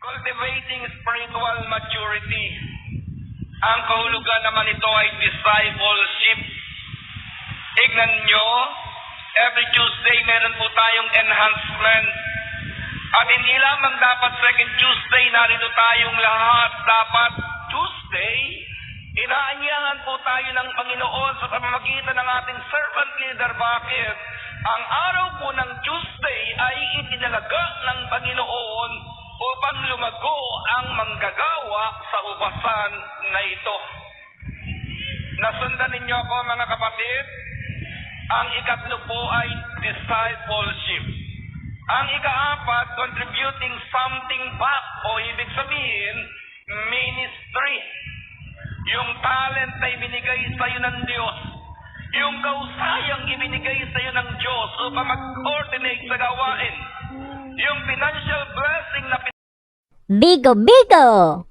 Cultivating spiritual maturity. Ang kahulugan naman ito ay discipleship. Tignan nyo, every Tuesday meron po tayong enhancement. At hindi lamang dapat second Tuesday narito tayong lahat. Dapat Tuesday, inaanyahan po tayo ng Panginoon sa pamamagitan ng ating servant leader. Bakit? Ang araw po ng Tuesday ay itinalaga ng Panginoon upang lumago ang manggagawa sa upasan na ito. Nasundan ninyo ako mga kapatid? Ang ikatlo po ay discipleship. Ang ikaapat, contributing something back o ibig sabihin, ministry. Yung talent na ibinigay sa iyo ng Diyos. Yung kausayang ibinigay sa iyo ng Diyos upang mag-coordinate sa gawain. Yung financial blessing na Bigo!